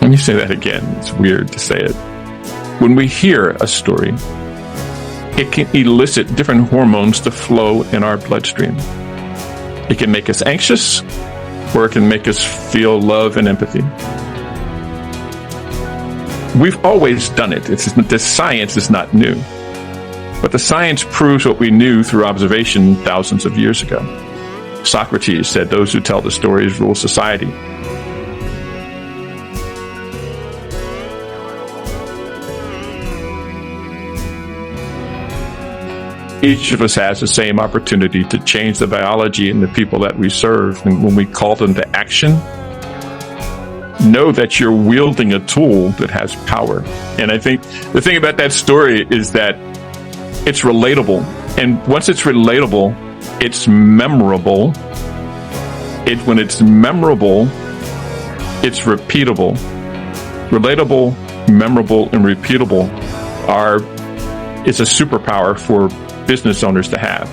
Let me say that again. It's weird to say it. When we hear a story, it can elicit different hormones to flow in our bloodstream. It can make us anxious, or it can make us feel love and empathy. We've always done it. The science is not new. But the science proves what we knew through observation thousands of years ago. Socrates said, "Those who tell the stories rule society." Each of us has the same opportunity to change the biology and the people that we serve. And when we call them to action, know that you're wielding a tool that has power. And I think the thing about that story is that it's relatable. And once it's relatable, it's memorable. When it's memorable, it's repeatable. Relatable, memorable, and repeatable is a superpower for business owners to have.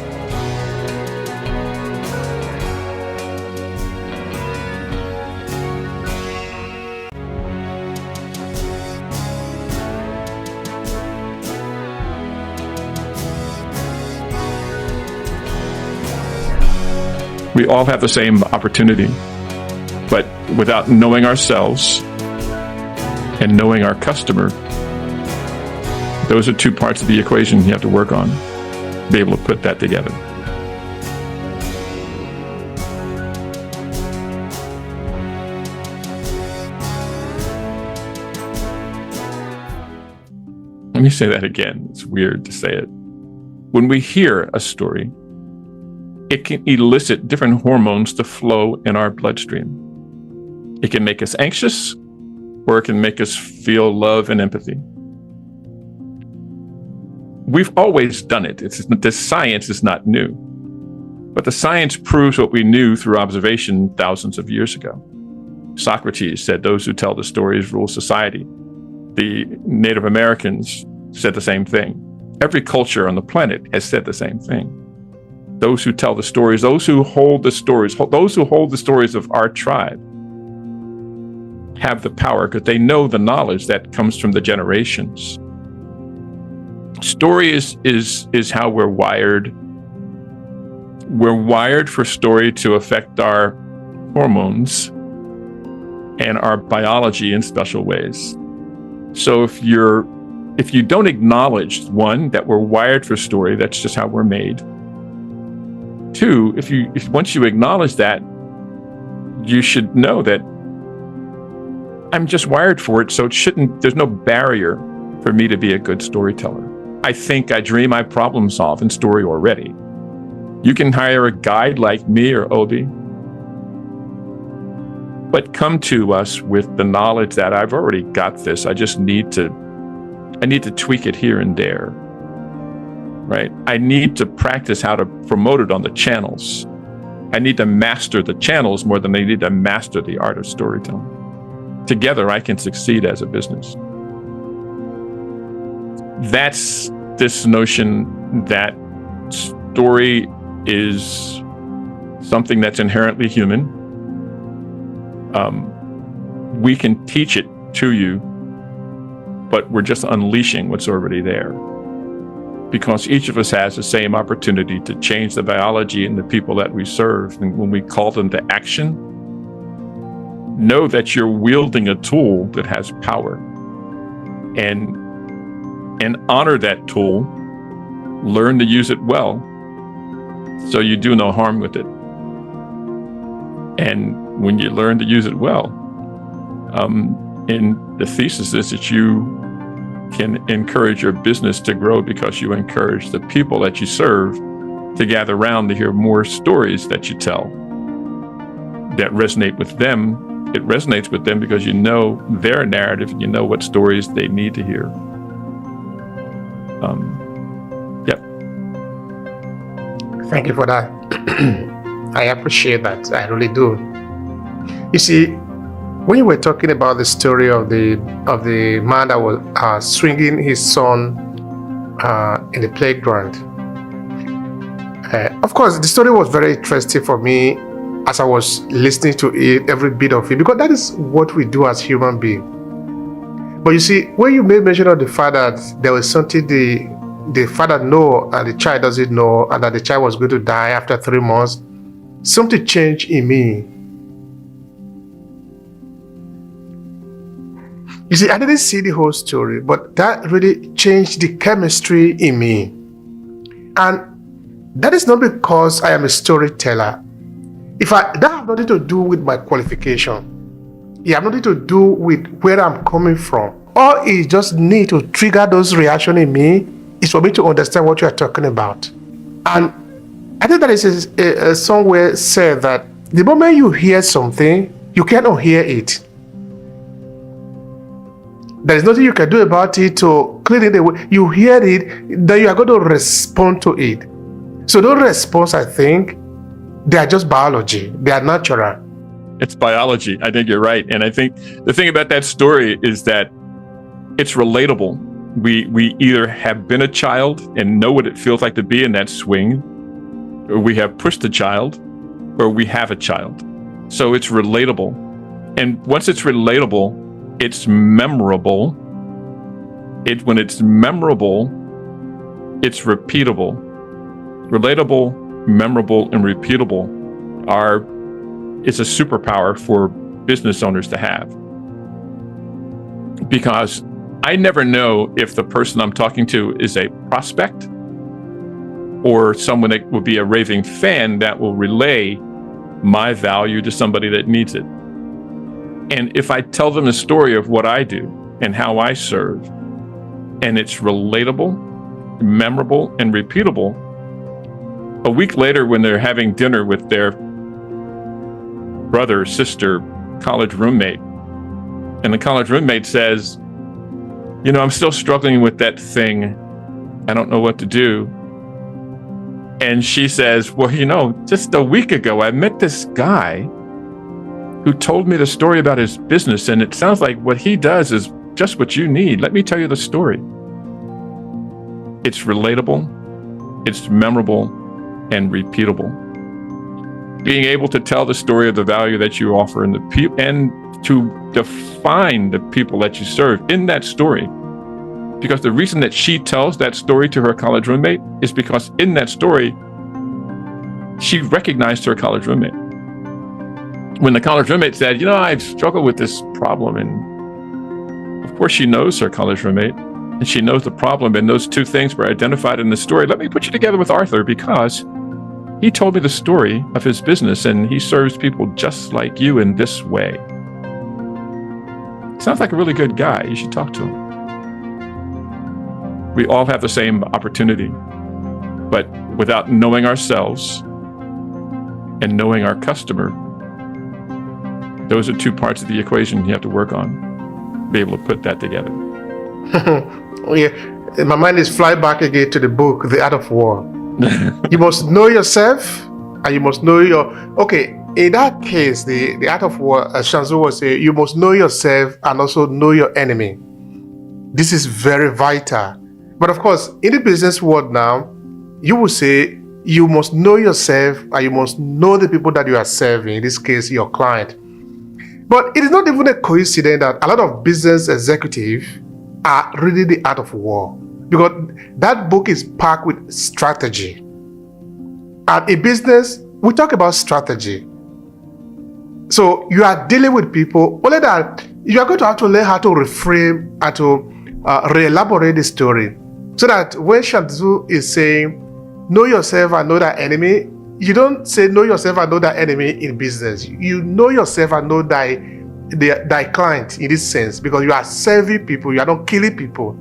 We all have the same opportunity, but without knowing ourselves and knowing our customer, those are two parts of the equation you have to work on. Be able to put that together. Let me say that again. It's weird to say it. When we hear a story, it can elicit different hormones to flow in our bloodstream. It can make us anxious, or it can make us feel love and empathy. We've always done it. The science is not new. But the science proves what we knew through observation thousands of years ago. Socrates said, "Those who tell the stories rule society." The Native Americans said the same thing. Every culture on the planet has said the same thing. Those who tell the stories, those who hold the stories of our tribe have the power because they know the knowledge that comes from the generations. Story is how we're wired. We're wired for story to affect our hormones and our biology in special ways. So if you don't acknowledge, one, that we're wired for story, that's just how we're made. Two, once you acknowledge that, you should know that I'm just wired for it, so there's no barrier for me to be a good storyteller. I think, I dream, I problem solve in story already. You can hire a guide like me or Obi, but come to us with the knowledge that I've already got this. I just need to tweak it here and there, right? I need to practice how to promote it on the channels. I need to master the channels more than I need to master the art of storytelling. Together, I can succeed as a business. That's this notion that story is something that's inherently human. We can teach it to you, but we're just unleashing what's already there. Because each of us has the same opportunity to change the biology and the people that we serve. And when we call them to action, know that you're wielding a tool that has power. And honor that tool, learn to use it well, so you do no harm with it. And when you learn to use it well, and the thesis is that you can encourage your business to grow because you encourage the people that you serve to gather around to hear more stories that you tell that resonate with them. It resonates with them because you know their narrative and you know what stories they need to hear. Yep. Thank you for that. I appreciate that. I really do. You see, when you were talking about the story of the man that was swinging his son in the playground, of course, the story was very interesting for me as I was listening to it, every bit of it, because that is what we do as human beings. But you see, when you made mention of the fact that there was something the father know and the child doesn't know, and that the child was going to die after 3 months, something changed in me. You see, I didn't see the whole story, but that really changed the chemistry in me. And that is not because I am a storyteller. That have nothing to do with my qualification. It have nothing to do with where I'm coming from. All it just need to trigger those reactions in me is for me to understand what you are talking about. And I think that is somewhere said that the moment you hear something, you cannot hear it. There is nothing you can do about it to clean it away. You hear it, then you are going to respond to it. So those response, I think, they are just biology. They are natural. It's biology. I think you're right. And I think the thing about that story is that it's relatable. We either have been a child and know what it feels like to be in that swing, or we have pushed a child, or we have a child. So it's relatable. And once it's relatable, it's memorable. When it's memorable, it's repeatable. Relatable, memorable, and repeatable it's a superpower for business owners to have. Because I never know if the person I'm talking to is a prospect or someone that will be a raving fan that will relay my value to somebody that needs it. And if I tell them the story of what I do and how I serve, and it's relatable, memorable, and repeatable, a week later when they're having dinner with their brother, sister, college roommate, and the college roommate says, I'm still struggling with that thing. I don't know what to do. And she says, well, just a week ago, I met this guy who told me the story about his business, and it sounds like what he does is just what you need. Let me tell you the story. It's relatable, it's memorable, and repeatable. Being able to tell the story of the value that you offer and to define the people that you serve in that story. Because the reason that she tells that story to her college roommate is because in that story, she recognized her college roommate. When the college roommate said, I've struggled with this problem, and of course she knows her college roommate, and she knows the problem, and those two things were identified in the story. Let me put you together with Arthur because he told me the story of his business, and he serves people just like you in this way. Sounds like a really good guy. You should talk to him. We all have the same opportunity, but without knowing ourselves and knowing our customer, those are two parts of the equation you have to work on, be able to put that together. Yeah, my mind is flying back again to the book, The Art of War. You must know yourself, and you must know in that case, the Art of War, Shanzu will say, you must know yourself and also know your enemy. This is very vital. But of course, in the business world now, you will say you must know yourself and you must know the people that you are serving, in this case, your client. But it is not even a coincidence that a lot of business executives are reading The Art of War, because that book is packed with strategy. And in business, we talk about strategy. So you are dealing with people, only that you are going to have to learn how to reframe and to re-elaborate the story. So that when Shanzu is saying, know yourself and know that enemy, you don't say know yourself and know that enemy in business. You know yourself and know thy client in this sense, because you are serving people, you are not killing people.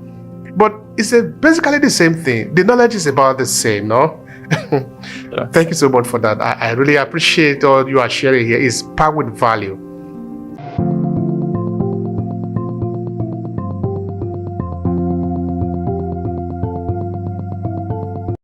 But it's basically the same thing. The knowledge is about the same, no? Yeah. Thank you so much for that. I really appreciate all you are sharing here. It's packed with value.